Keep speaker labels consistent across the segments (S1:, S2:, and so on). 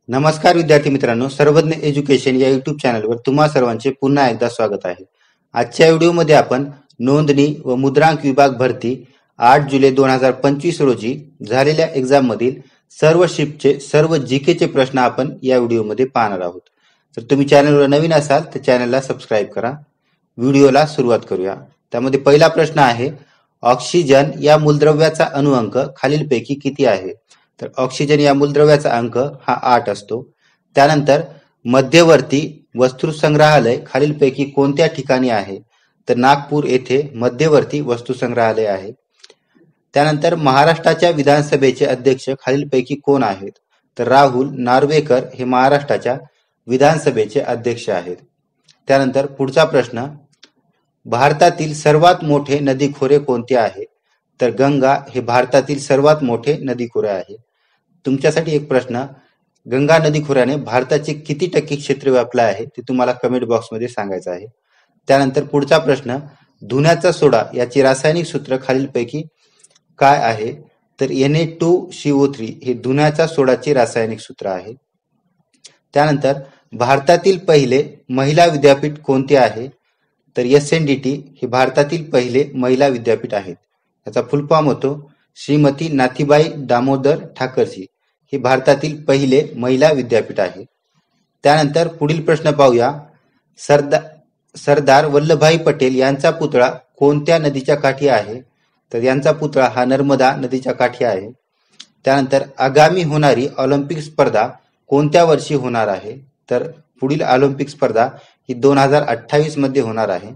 S1: नमस्कार विद्यार्थी मित्रांनो, सर्वज्ञ एज्युकेशन या युट्यूब चॅनलवर तुम्हा सर्वांचे पुन्हा एकदा स्वागत आहे. आजच्या व्हिडिओमध्ये आपण नोंदणी व मुद्रांक विभाग भरती 8 जुलै 2025 रोजी झालेल्या एक्झाम मधील सर्व शिफ्टचे सर्व जीकेचे प्रश्न आपण या व्हिडिओमध्ये पाहणार आहोत. जर तुम्ही चॅनलवर नवीन असाल तर चॅनलला सबस्क्राईब करा. व्हिडिओला सुरुवात करूया. त्यामध्ये पहिला प्रश्न आहे, ऑक्सिजन या मूलद्रव्याचा अणुअंक खालीलपैकी किती आहे? तर ऑक्सिजन या मूलद्रव्याचा अंक हा 8 असतो. त्यानंतर मध्यवर्ती वस्तुसंग्रहालय खालीलपैकी कोणत्या ठिकाणी आहे? तर नागपूर येथे मध्यवर्ती वस्तुसंग्रहालय आहे. त्यानंतर महाराष्ट्राच्या विधानसभेचे अध्यक्ष खालीलपैकी कोण आहेत? तर राहुल नार्वेकर हे महाराष्ट्राच्या विधानसभेचे अध्यक्ष आहेत. त्यानंतर पुढचा प्रश्न, भारतातील सर्वात मोठे नदीखोरे कोणते आहे? तर गंगा हे भारतातील सर्वात मोठे नदीखोरे आहे. तुमच्यासाठी एक प्रश्न, गंगा नदीखोऱ्याने भारताचे किती टक्के क्षेत्र व्यापले आहे ते तुम्हाला कमेंट बॉक्समध्ये सांगायचं आहे. त्यानंतर पुढचा प्रश्न, धुण्याचा सोडा याचे रासायनिक सूत्र खालीलपैकी काय आहे? तर Na2CO3 हे धुण्याचा सोडाचे रासायनिक सूत्र आहे. त्यानंतर भारतातील पहिले महिला विद्यापीठ कोणते आहे? तर SNDT हे भारतातील पहिले महिला विद्यापीठ आहे. याचा फुल फॉर्म होतो श्रीमती नाथीबाई दामोदर ठाकरसी. हे भारतातील पहिले महिला विद्यापीठ आहे. त्यानंतर पुढील प्रश्न पाहूया, सरदार वल्लभभाई पटेल यांचा पुतळा कोणत्या नदीच्या काठी आहे? तर यांचा पुतळा हा नर्मदा नदीच्या काठी आहे. त्यानंतर आगामी होणारी ऑलिम्पिक स्पर्धा कोणत्या वर्षी होणार आहे? तर पुढील ऑलिम्पिक स्पर्धा ही 2028 मध्ये होणार आहे.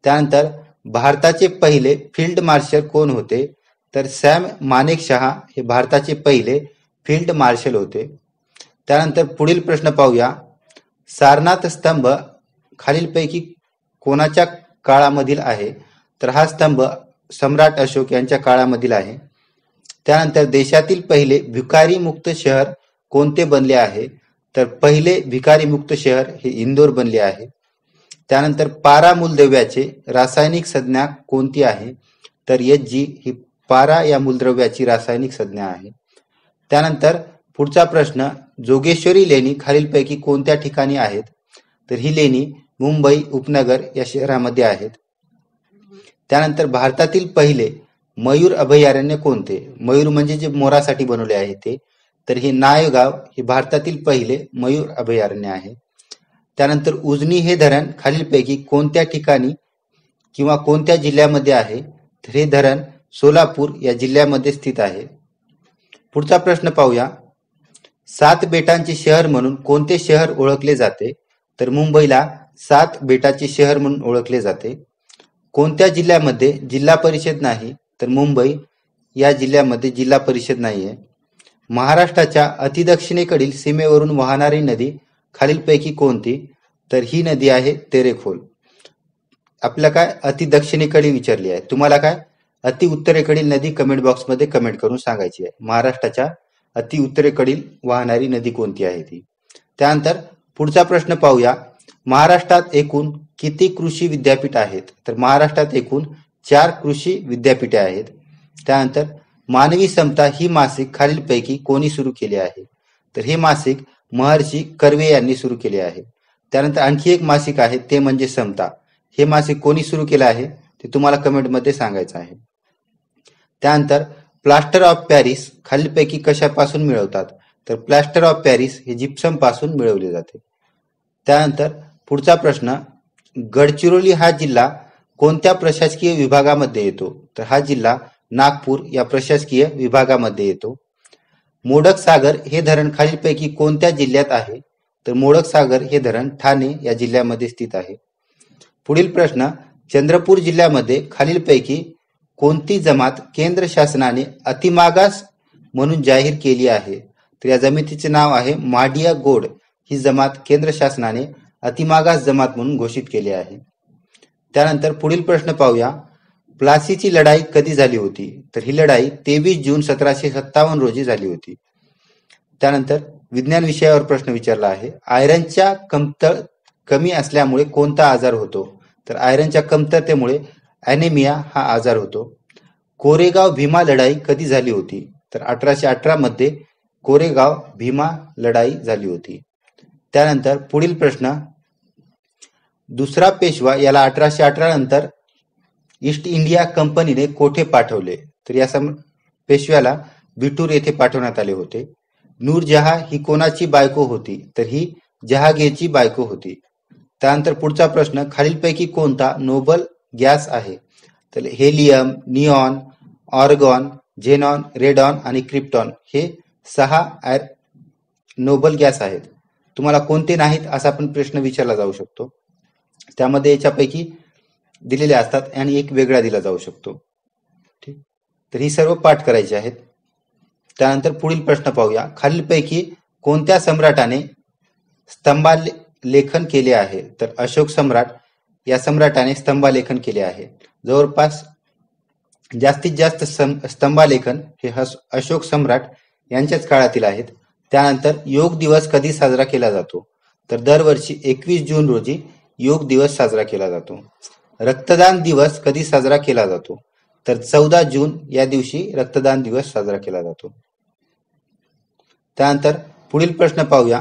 S1: त्यानंतर भारताचे पहिले फील्ड मार्शल कोण होते? तर सॅम मानेकशहा हे भारताचे पहिले फील्ड मार्शल होते. त्यानंतर पुढील प्रश्न पाहूया, सारनाथ स्तंभ खालीलपैकी कोणाच्या काळामधील आहे? तर हा स्तंभ सम्राट अशोक यांच्या काळामधील आहे. त्यानंतर देशातील पहिले भिकारी मुक्त शहर कोणते बनले आहे? तर पहिले भिकारी मुक्त शहर हे इंदोर बनले आहे. त्यानंतर पारा मूलद्रव्याचे रासायनिक संज्ञा कोणती आहे? तर Hg ही पारा या मूलद्रव्याची रासायनिक संज्ञा आहे. त्यानंतर पुढचा प्रश्न, जोगेश्वरी लेणी खालीलपैकी कोणत्या ठिकाणी आहेत? तर ही लेणी मुंबई उपनगर या शहरामध्ये आहेत. त्यानंतर भारतातील पहिले मयूर अभयारण्य कोणते? मयूर म्हणजे जे मोरासाठी बनवले आहे ते. तर हे नायगाव हे भारतातील पहिले मयूर अभयारण्य आहे. त्यानंतर उजनी हे धरण खालीलपैकी कोणत्या ठिकाणी किंवा कोणत्या जिल्ह्यामध्ये आहे? तर हे धरण सोलापूर या जिल्ह्यामध्ये स्थित आहे. पुढचा प्रश्न पाहूया, 7 बेटांचे शहर म्हणून कोणते शहर ओळखले जाते? तर मुंबईला 7 बेटाचे शहर म्हणून ओळखले जाते. कोणत्या जिल्ह्यामध्ये जिल्हा परिषद नाही? तर मुंबई या जिल्ह्यामध्ये जिल्हा परिषद नाहीये. महाराष्ट्राच्या अतिदक्षिणेकडील सीमेवरून वाहणारी नदी खालीलपैकी कोणती? तर ही नदी आहे तेरेखोल. आपल्या काय अतिदक्षिणेकडे विचारली आहे, तुम्हाला काय अति उत्तरेकडील नदी कमेंट बॉक्समध्ये कमेंट करून सांगायची आहे. महाराष्ट्राच्या अति उत्तरेकडील वाहणारी नदी कोणती आहे ती. त्यानंतर पुढचा प्रश्न पाहूया, महाराष्ट्रात एकूण किती कृषी विद्यापीठ आहेत? तर महाराष्ट्रात एकूण 4 कृषी विद्यापीठे आहेत. त्यानंतर मानवी समता ही मासिक खालीलपैकी कोणी सुरू केले आहे? तर हे मासिक महर्षी कर्वे यांनी सुरू केले आहे. त्यानंतर आणखी एक मासिक आहे ते म्हणजे समता. हे मासिक कोणी सुरू केले आहे ते तुम्हाला कमेंटमध्ये सांगायचं आहे. त्यानंतर प्लास्टर ऑफ पॅरिस खालीलपैकी कशापासून मिळवतात? तर प्लास्टर ऑफ पॅरिस हे जिप्सम पासून मिळवले जाते. त्यानंतर पुढचा प्रश्न, गडचिरोली हा जिल्हा कोणत्या प्रशासकीय विभागामध्ये येतो? तर हा जिल्हा नागपूर या प्रशासकीय विभागामध्ये येतो. मोडक सागर हे धरण खालीलपैकी कोणत्या जिल्ह्यात आहे? तर मोडक सागर हे धरण ठाणे या जिल्ह्यामध्ये स्थित आहे. पुढील प्रश्न, चंद्रपूर जिल्ह्यामध्ये खालीलपैकी कोणती जमात केंद्र शासनाने अतिमागास म्हणून जाहीर केली आहे? तर या जमातीचे नाव आहे माडिया गोड. ही जमात केंद्र शासनाने अतिमागास जमात म्हणून घोषित केली आहे. त्यानंतर पुढील प्रश्न पाहूया, प्लासीची लढाई कधी झाली होती? तर ही लढाई 23 जून 1757 रोजी झाली होती. त्यानंतर विज्ञान विषयावर प्रश्न विचारला आहे, आयरनच्या कमी असल्यामुळे कोणता आजार होतो? तर आयरनच्या कमतरतेमुळे ॲनेमिया हा आजार होतो. कोरेगाव भीमा लढाई कधी झाली होती? तर 1818 मध्ये कोरेगाव भीमा लढाई झाली होती. त्यानंतर पुढील प्रश्न, दुसरा पेशवा याला 1818 नंतर ईस्ट इंडिया कंपनीने कोठे पाठवले? तर या पेशव्याला बिठूर येथे पाठवण्यात आले होते. नूरजहा ही कोणाची बायको होती? तर ही जहांगीरची बायको होती. त्यानंतर पुढचा प्रश्न, खालीलपैकी कोणता नोबल गॅस आहे? तर helium, neon, argon, xenon, radon आणि क्रिप्टॉन हे 6 नोबल गॅस आहेत. तुम्हाला कोणते नाहीत असा पण प्रश्न विचारला जाऊ शकतो. त्यामध्ये याच्यापैकी दिलेले असतात आणि एक वेगळा दिला जाऊ शकतो. ठीक, तर ही सर्व पाठ करायची आहेत. त्यानंतर पुढील प्रश्न पाहूया, खालीलपैकी कोणत्या सम्राटाने स्तंभालेखन केले आहे? तर अशोक सम्राट या सम्राटाने स्तंभालेखन केले आहे. जवळपास जास्तीत जास्त स्तंभालेखन हे अशोक सम्राट यांच्याच काळातील आहेत. त्यानंतर योग दिवस कधी साजरा केला जातो? तर दरवर्षी 21 जून रोजी योग दिवस साजरा केला जातो. रक्तदान दिवस कधी साजरा केला जातो? तर 14 जून या दिवशी रक्तदान दिवस साजरा केला जातो. त्यानंतर पुढील प्रश्न पाहूया,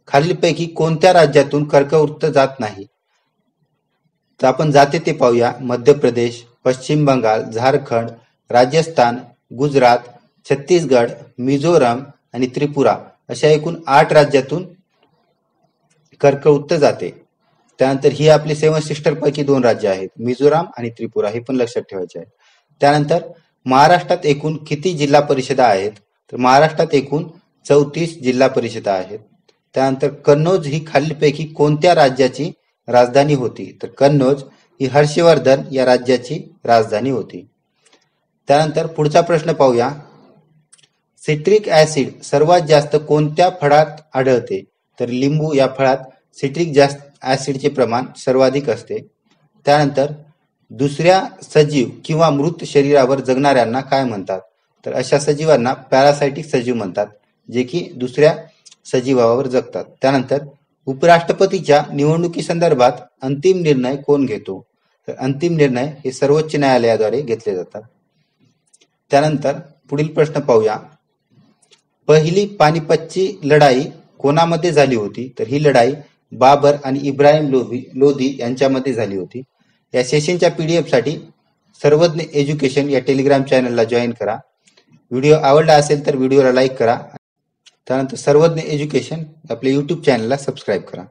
S1: खालीलपैकी कोणत्या राज्यातून कर्कवृत्त जात नाही? तर आपण जाते ते पाहूया. मध्य प्रदेश, पश्चिम बंगाल, झारखंड, राजस्थान, गुजरात, छत्तीसगड, मिझोराम आणि त्रिपुरा अशा एकूण 8 राज्यातून कर्कवृत्त जाते. त्यानंतर ही आपली 7 सिस्टर पैकी 2 राज्य आहेत, मिझोराम आणि त्रिपुरा, हे पण लक्षात ठेवायचे आहे. त्यानंतर महाराष्ट्रात एकूण किती जिल्हा परिषदा आहेत? तर महाराष्ट्रात एकूण 34 जिल्हा परिषदा आहेत. त्यानंतर कन्नौज ही खालीलपैकी कोणत्या राज्याची राजधानी होती? तर कन्नौज ही हर्षवर्धन या राज्याची राजधानी होती. त्यानंतर पुढचा प्रश्न पाहूया, सिट्रिक ऍसिड सर्वात जास्त कोणत्या फळात आढळते? तर लिंबू या फळात सिट्रिक ऍसिडचे प्रमाण सर्वाधिक असते. त्यानंतर दुसऱ्या सजीव किंवा मृत शरीरावर जगणाऱ्यांना काय म्हणतात? तर अशा सजीवांना पॅरासायटिक सजीव म्हणतात, जे की दुसऱ्या सजीवावर जगतात. त्यानंतर उपराष्ट्रपतीच्या निवडणुकीसंदर्भात अंतिम निर्णय कोण घेतो? तर अंतिम निर्णय हे सर्वोच्च न्यायालयाद्वारे घेतले जातात. त्यानंतर पुढील प्रश्न पाहूया, पहिली पानिपतची लढाई कोणामध्ये झाली होती? तर ही लढाई बाबर आणि इब्राहिम लोधी यांच्यामध्ये झाली होती. या सेशनच्या PDF साठी सर्वज्ञ एज्युकेशन या टेलिग्राम चॅनलला जॉईन करा. व्हिडिओ आवडला असेल तर व्हिडिओला लाईक करा. त्यानंतर सर्वज्ञ एज्युकेशन आपल्या YouTube चॅनलला सबस्क्राईब करा.